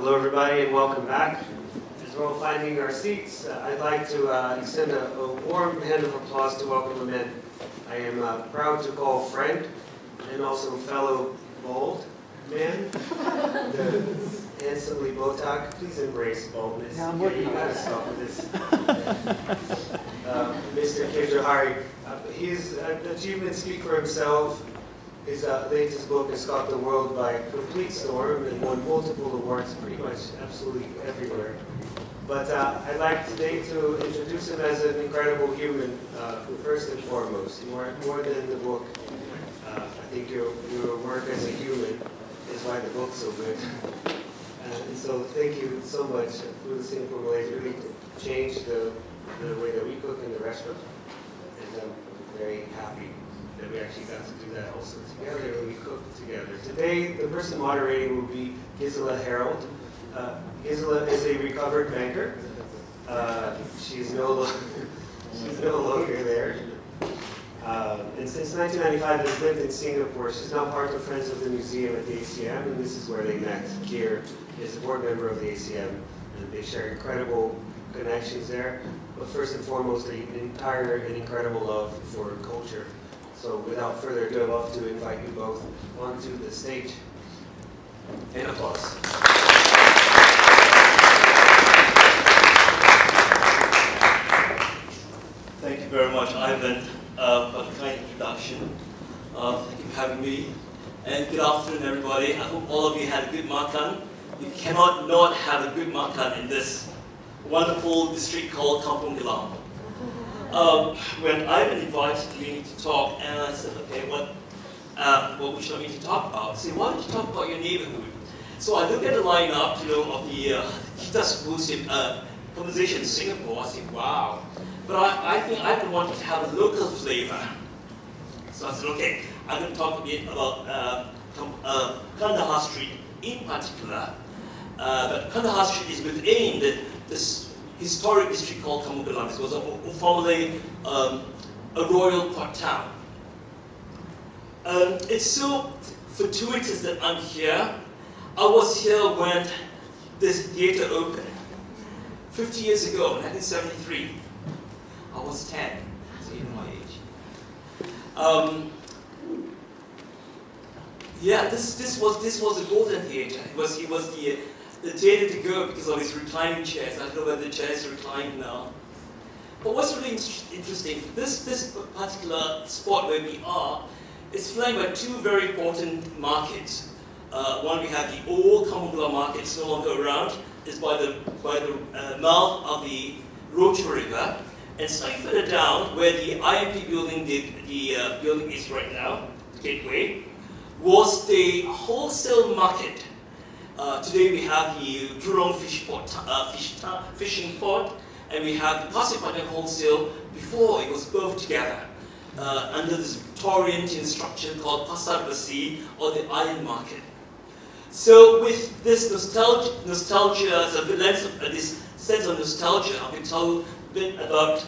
Hello everybody and welcome back. As we're all finding our seats, I'd like to extend a warm hand of applause to welcome them in. I am proud to call friend and also fellow bald man, the handsomely Botak. Please embrace baldness. Yeah, you gotta stop with this. Mr. Khir Johari. His achievements speak for himself. His latest book has caught the world by complete storm and won multiple awards pretty much absolutely everywhere. But I'd like today to introduce him as an incredible human, first and foremost, more than the book. I think your work as a human is why the book's so good. And so thank you so much. Food in Singapore Malay really changed the way that we cook in the restaurant. And I'm very happy that we actually got to do that also together when we cooked together. Today, the person moderating will be Gisela Harold. Gisela is a recovered banker. She's no longer there. And since 1995 has lived in Singapore. She's now part of Friends of the Museum at the ACM, and this is where they met. Khir is a board member of the ACM, and they share incredible connections there. But first and foremost, an entire and incredible love for culture. So without further ado, I'd love to invite you both onto the stage. And applause. Thank you very much, Ivan, for the kind introduction. Thank you for having me. And good afternoon, everybody. I hope all of you had a good makan. You cannot not have a good makan in this wonderful district called Kampong Glam. When Ivan invited me to talk, and I said, okay, what would you like me to talk about? I said, why don't you talk about your neighborhood? So I look at the lineup, of the Kita conversation in Singapore. I said, wow. But I think Ivan wanted to have a local flavor. So I said, okay, I'm going to talk a bit about Kandahar Street in particular. But Kandahar Street is within this historic district called Kampong Glam. It was formerly a royal court town. It's so fortuitous that I'm here. I was here when this theatre opened 50 years ago, 1973. I was 10, so you know my age. Yeah, this was a golden theatre. It was the theatre to go because of its reclining chairs. I don't know whether the chairs are reclined now. But what's really interesting, this particular spot where we are is flanked by two very important markets. One, we have the old Kampong Glam market, it's no longer around. It's by the mouth of the Rocha River. And slightly further down, where the IMP building, the building is right now, the gateway, was the wholesale market. Today we have the Jurong fishing port, and we have the Pasir Panjang wholesale before it was both together under this Victorian structure called Pasar Besi, or the Iron Market. So with this nostalgia, as a lens of this sense of nostalgia, I will tell a bit about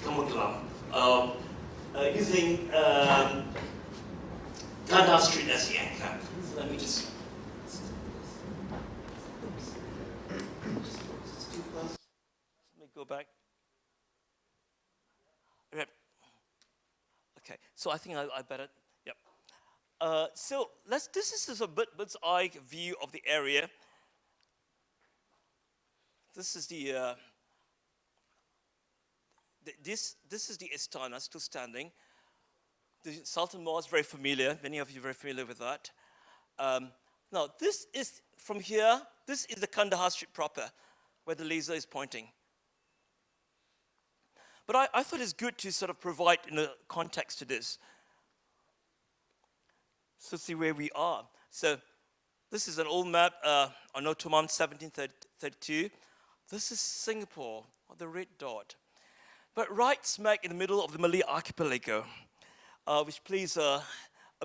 Kampong Glam, using Kandahar Street as the anchor. So let me just. Let me go back. Okay, so I think I better. Yep. So this is a bird's eye view of the area. This is the this is the Istana still standing. The Sultan Mosque, very familiar. Many of you are very familiar with that. Now this is from here. This is the Kandahar Street proper, where the laser is pointing. But I thought it's good to sort of provide a context to this. So see where we are. So this is an old map on Ottoman 1732. This is Singapore, or the red dot. But right smack in the middle of the Malay archipelago, which plays a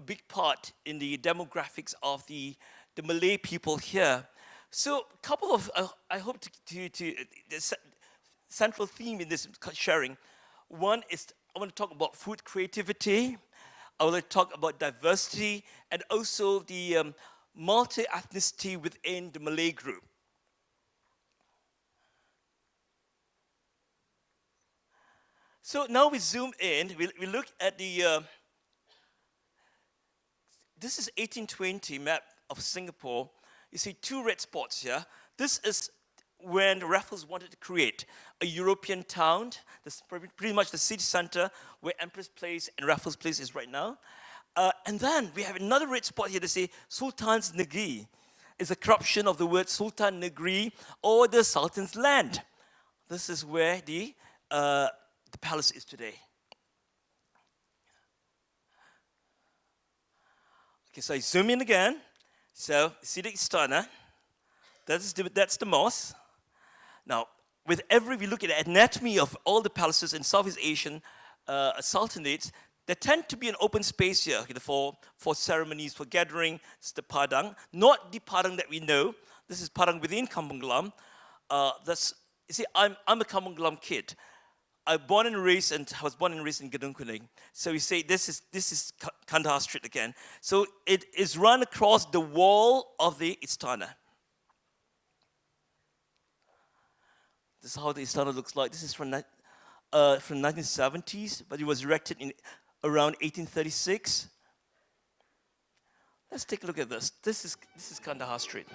big part in the demographics of the Malay people here. So a couple of, I hope to the central theme in this sharing. One is I want to talk about food creativity. I want to talk about diversity and also the multi-ethnicity within the Malay group. So now we zoom in, we look at the, this is 1820 map of Singapore. You see two red spots here. This is when Raffles wanted to create a European town. This is pretty much the city center where Empress Place and Raffles Place is right now. And then we have another red spot here to say Sultan's Negeri. It's a corruption of the word Sultan Negeri or the Sultan's land. This is where the palace is today. Okay, so I zoom in again. So, see the Istana. That's the mosque. Now, with we look at the anatomy of all the palaces in Southeast Asian sultanates, there tend to be an open space here for ceremonies, for gathering. It's the Padang, not the Padang that we know. This is Padang within Kampong Glam. You see, I'm a Kampong Glam kid. I was born and raised in Gedung Kuning. So we say this is Kandahar Street again. So it is run across the wall of the Istana. This is how the Istana looks like. This is from 1970s, but it was erected in around 1836. Let's take a look at this. This is Kandahar Street.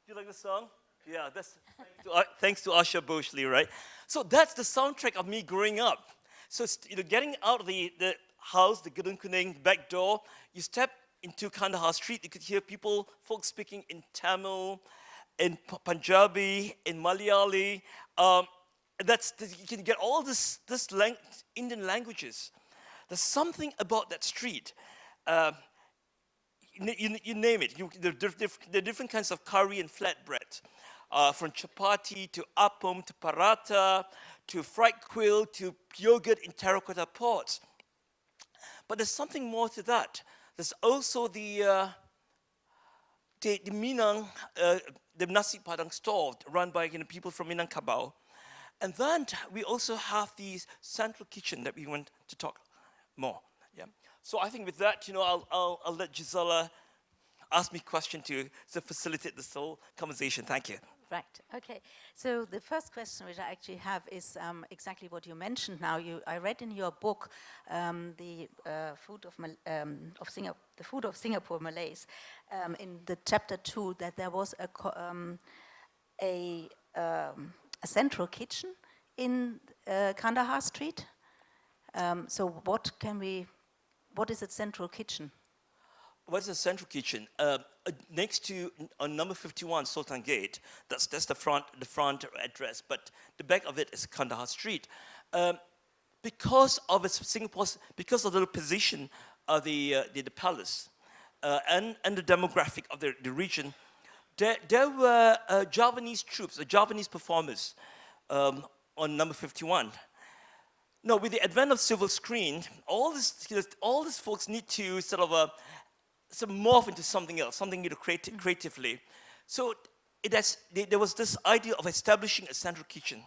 You like the song? Yeah, that's thanks to Asha Boshley, right? So that's the soundtrack of me growing up. So getting out of the house, the Gedung Kuning back door, you step into Kandahar Street. You could hear folks speaking in Tamil, in Punjabi, in Malayali. You can get all this Indian languages. There's something about that street. You name it. There are different kinds of curry and flatbread, from chapati to appam to paratha to fried quail to yogurt in terracotta pots. But there's something more to that. There's also the Minang, the nasi padang stall run by people from Minangkabau. And then we also have the central kitchen that we want to talk more. Yeah. So I think with that, I'll let Gisela ask me a question to facilitate this whole conversation. Thank you. Right. Okay. So the first question which I actually have is exactly what you mentioned now. I read in your book the food of Singapore Malays in the chapter 2 that there was a central kitchen in Kandahar Street. So what is a central kitchen? What's a central kitchen? Next to on number 51 Sultan Gate, that's the front address, but the back of it is Kandahar Street. Because of the position of the palace and the demographic of the region, there were Javanese troops, Javanese performers on number 51. Now, with the advent of silver screen, all these folks need to sort of morph into something else, something creatively. So there was this idea of establishing a central kitchen.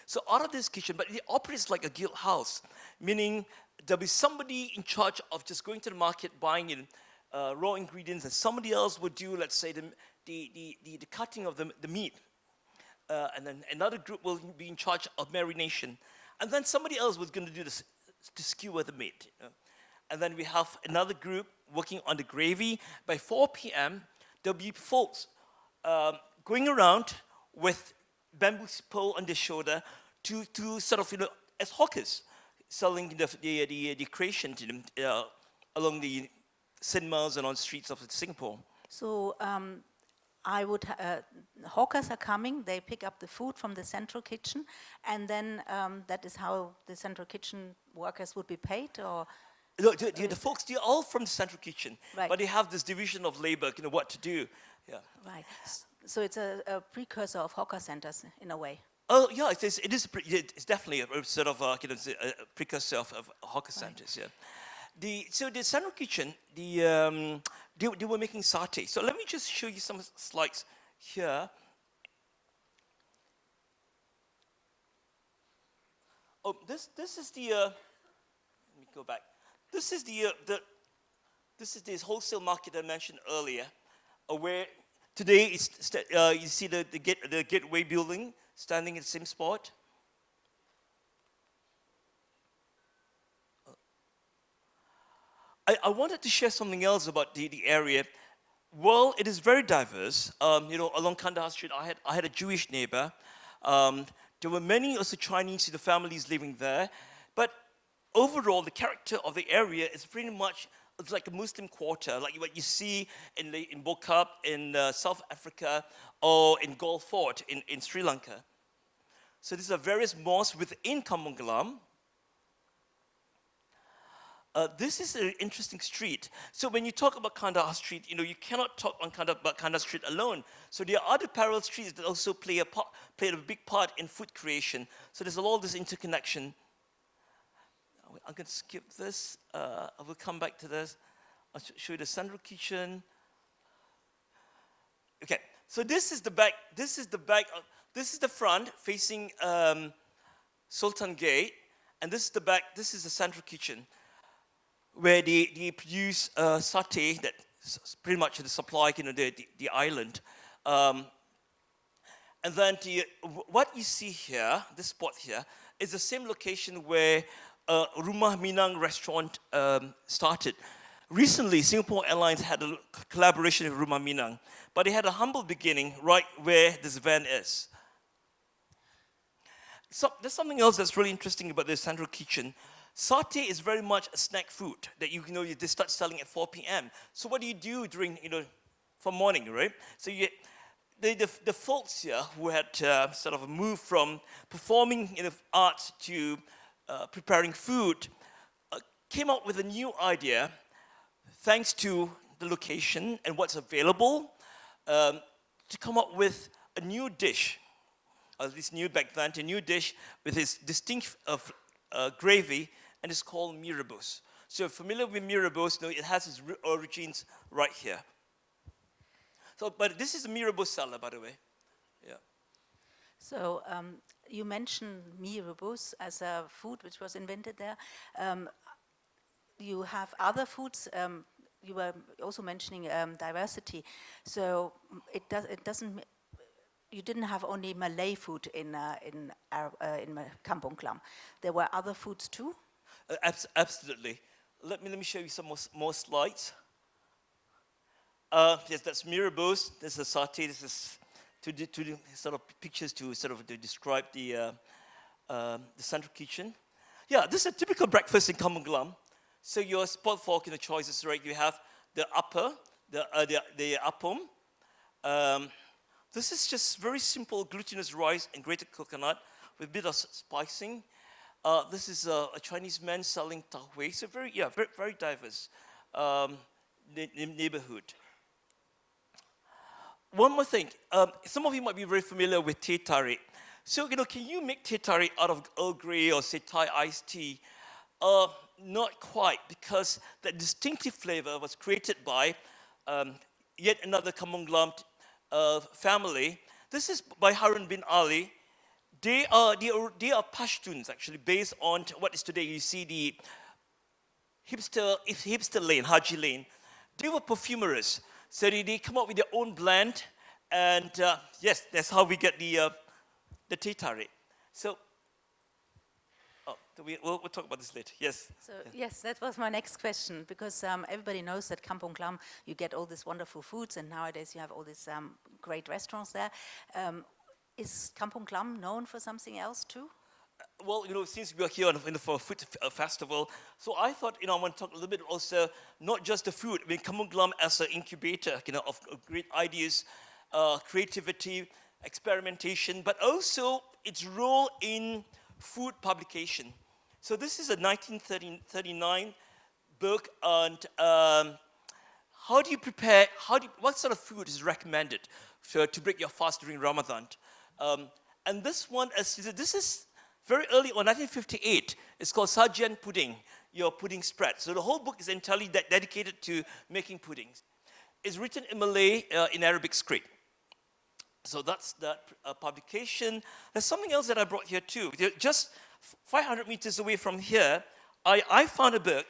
So out of this kitchen, but it operates like a guild house, meaning there'll be somebody in charge of just going to the market, buying in raw ingredients, and somebody else would do, let's say, the cutting of the meat. And then another group will be in charge of marination. And then somebody else was going to do this, to skewer the meat. And then we have another group working on the gravy. By 4 p.m., there'll be folks going around with bamboo pole on their shoulder to sort of, as hawkers, selling the creation to them along the cinemas and on streets of Singapore. So hawkers are coming, they pick up the food from the central kitchen, and then that is how the central kitchen workers would be paid, or? No, the folks, they're all from the central kitchen, Right. but they have this division of labor, what to do. Yeah. Right. So it's a precursor of hawker centers in a way. Oh yeah, it's definitely a sort of a precursor of hawker centers. Yeah. So the central kitchen, they were making satay. So let me just show you some slides here. Oh, this is the. Let me go back. This is this wholesale market I mentioned earlier, where today you see the gateway building standing in the same spot. I wanted to share something else about the area. Well, it is very diverse. Along Kandahar Street, I had a Jewish neighbor. There were many also Chinese families living there, but overall, the character of the area is pretty much it's like a Muslim quarter, like what you see in Bokap in South Africa or in Galle Fort in Sri Lanka. So these are various mosques within Kampong Glam. This is an interesting street. So when you talk about Kandahar Street, you cannot talk about Kandahar Street alone. So there are other parallel streets that also play a big part in food creation. So there's all this interconnection. I'm going to skip this. I will come back to this. I'll show you the central kitchen. Okay, so this is the back. This is the front facing Sultan Gate, and this is the back. This is the central kitchen, where they produce satay that's pretty much the supply, the island. And then what you see here, this spot here, is the same location where Rumah Minang restaurant started. Recently, Singapore Airlines had a collaboration with Rumah Minang, but it had a humble beginning right where this van is. So there's something else that's really interesting about this central kitchen. Satay is very much a snack food that they start selling at 4 p.m. So what do you do during for morning, right? So the folks here who had sort of moved from performing art to preparing food came up with a new idea, thanks to the location and what's available, to come up with a new dish, at least new back then, a new dish with its distinct gravy, and it's called mee rebus. So if you're familiar with mee rebus, it has its origins right here. So, but this is a mee rebus salad, by the way. Yeah. So you mentioned mee rebus as a food which was invented there. You have other foods. You were also mentioning diversity. So it doesn't. You didn't have only Malay food in Kampong Glam. There were other foods too. Absolutely. Let me show you some more slides. Yes, that's mee rebus. This is satay. This is to sort of pictures to describe the central kitchen. Yeah, this is a typical breakfast in Kampong Glam. So your spot for choices, right? You have the upper, the appam. This is just very simple glutinous rice and grated coconut with a bit of spicing. This is a Chinese man selling tau huay. So very diverse neighborhood. One more thing. Some of you might be very familiar with teh tarik. So, can you make teh tarik out of Earl Grey or, say, Thai iced tea? Not quite, because that distinctive flavor was created by yet another Kampong Glam family. This is by Harun bin Ali. They are Pashtuns, actually, based on what is today. You see the hipster lane, Haji Lane. They were perfumerists. So they come up with their own blend, and yes, that's how we get the teh tarik. So, we'll talk about this later. Yes. So yes, that was my next question, because everybody knows that Kampong Glam, you get all these wonderful foods, and nowadays you have all these great restaurants there. Is Kampong Glam known for something else too? well, since we are here for a food festival, so I thought, I want to talk a little bit also, not just the food. I mean, Kampong Glam as an incubator, of great ideas, creativity, experimentation, but also its role in food publication. So this is a 1939 book, and how do you prepare, what sort of food is recommended to break your fast during Ramadan? And this one, this is very early on, 1958. It's called Sajian Pudding, your pudding spread. So the whole book is entirely dedicated to making puddings. It's written in Malay, in Arabic script. So that's that publication. There's something else that I brought here too. Just 500 meters away from here, I found a book.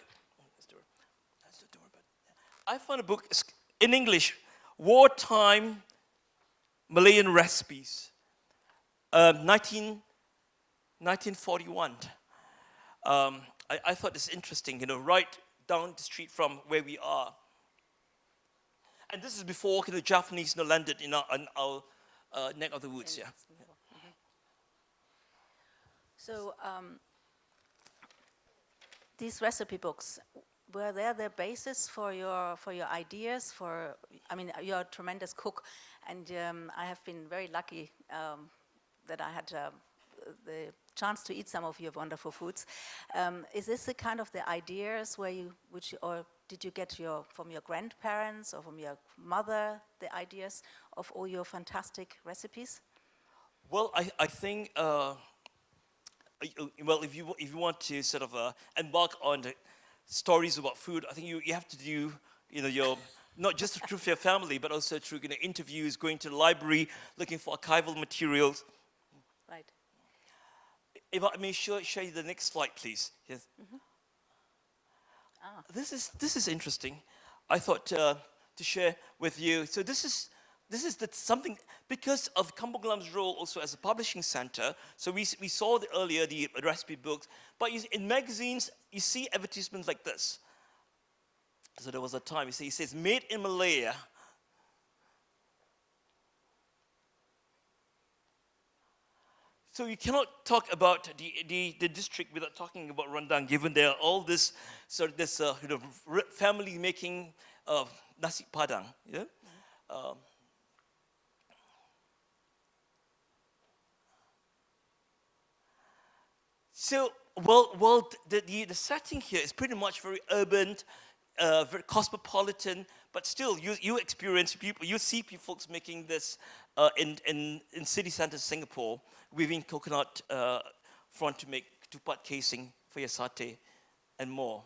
I found a book in English, Wartime Malayan Recipes, 1941. I thought this interesting, right down the street from where we are. And this is before the Japanese landed in our neck of the woods. Yeah. So these recipe books, were they the basis for your ideas? You're a tremendous cook, and I have been very lucky that I had the chance to eat some of your wonderful foods. Is this the kind of the ideas or did you get from your grandparents or from your mother the ideas of all your fantastic recipes? Well, I think if you want to sort of embark on the stories about food, I think you have to do your not just through your family, but also through interviews, going to the library, looking for archival materials. Right. If I may show you the next slide, please. Yes. Mm-hmm. Ah. This is interesting. I thought to share with you. So this is something because of Kampong Glam's role also as a publishing center. So we saw earlier the recipe books, but in magazines you see advertisements like this. So there was a time it says made in Malaya. So you cannot talk about the district without talking about Rendang, given there are all this family making nasi padang. Yeah. So the setting here is pretty much very urban, very cosmopolitan, but still you experience people, you see folks making this in city center Singapore, weaving coconut front to make two-part casing for your satay and more.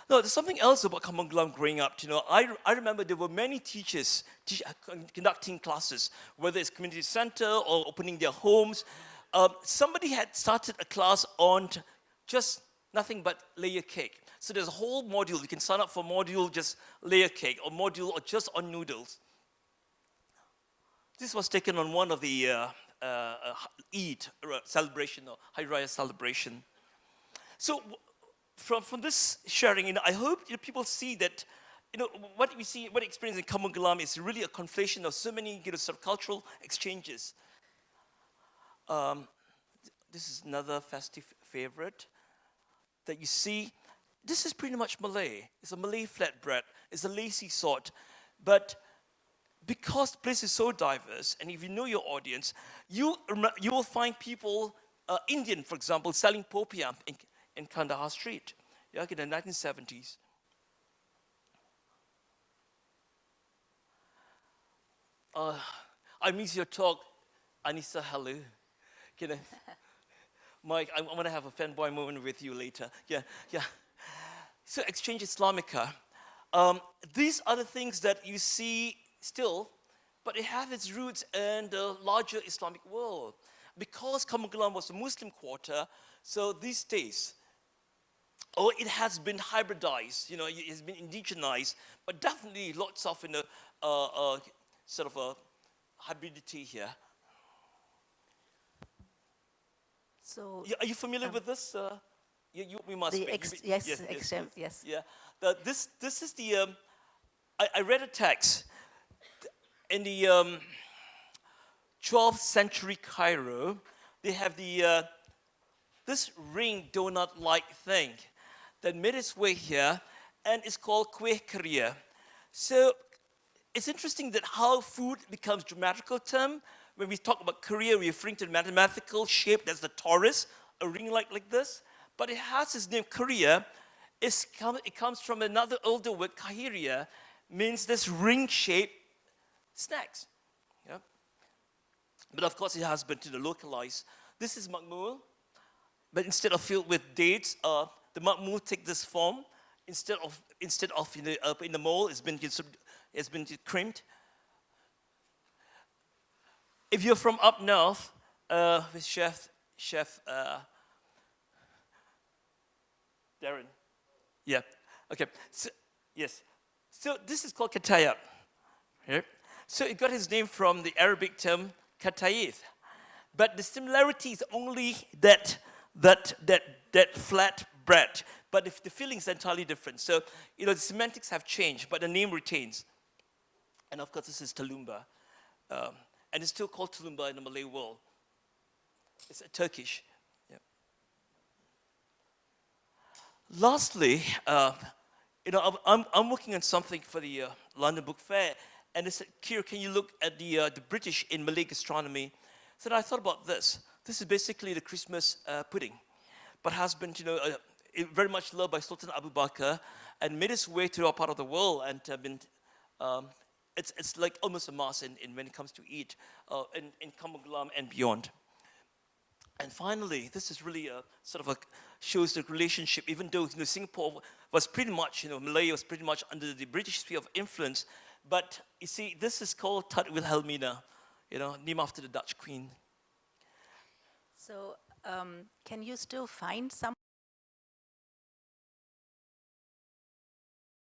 No, there's something else about Kampong Glam growing up. I remember there were many teachers conducting classes, whether it's community center or opening their homes. Somebody had started a class on just nothing but layer cake. So there's a whole module. You can sign up for a module, just layer cake, or module or just on noodles. This was taken on one of the Eid celebration or Hari Raya celebration. So from this sharing, I hope people see that what we experience in Kampong Glam is really a conflation of so many sort of cultural exchanges. This is another festive favorite that you see. This is pretty much Malay. It's a Malay flatbread. It's a lacy sort. But because the place is so diverse, and if you know your audience, you will find people, Indian, for example, selling popiah in Kandahar Street, in the 1970s. I miss your talk, Anissa. Hello. Mike, I'm going to have a fanboy moment with you later. Yeah. So Exchange Islamica. These are the things that you see still, but it has its roots in the larger Islamic world. Because Kampong Glam was a Muslim quarter, so these days, it has been hybridized, it has been indigenized, but definitely lots of sort of a hybridity here. So, are you familiar with this? We must be. Yes. Yeah. This is the. I read a text in the 12th century Cairo. They have the this ring donut-like thing that made its way here, and it's called Khir. So it's interesting that how food becomes grammatical term. When we talk about Korea, we're referring to the mathematical shape that's the torus, a ring like this. But it has its name Korea. It comes from another older word, kahiria, means this ring-shaped snacks. Yeah? But of course, it has been localized. This is makmul, but instead of filled with dates, the makmul take this form. Instead of in the mold, it's been crimped. If you're from up north, with Chef Darren, yeah, okay, so, yes. So this is called kataya. Right? So it got its name from the Arabic term katayith, but the similarity is only that flat bread. But if the feelings are entirely different. So, the semantics have changed, but the name retains. And of course, this is Tulumba. And it's still called Tulumba in the Malay world. It's Turkish. Yeah. Lastly, I'm working on something for the London Book Fair. And they said, Khir, can you look at the British in Malay gastronomy? So I thought about this. This is basically the Christmas pudding, but has been, very much loved by Sultan Abu Bakr and made its way to our part of the world and it's like almost a must in when it comes to eat in Kampong Glam and beyond. And finally, this is really shows the relationship, even though Singapore was pretty much, Malay was pretty much under the British sphere of influence, but you see, this is called Tat Wilhelmina, named after the Dutch queen. So can you still find some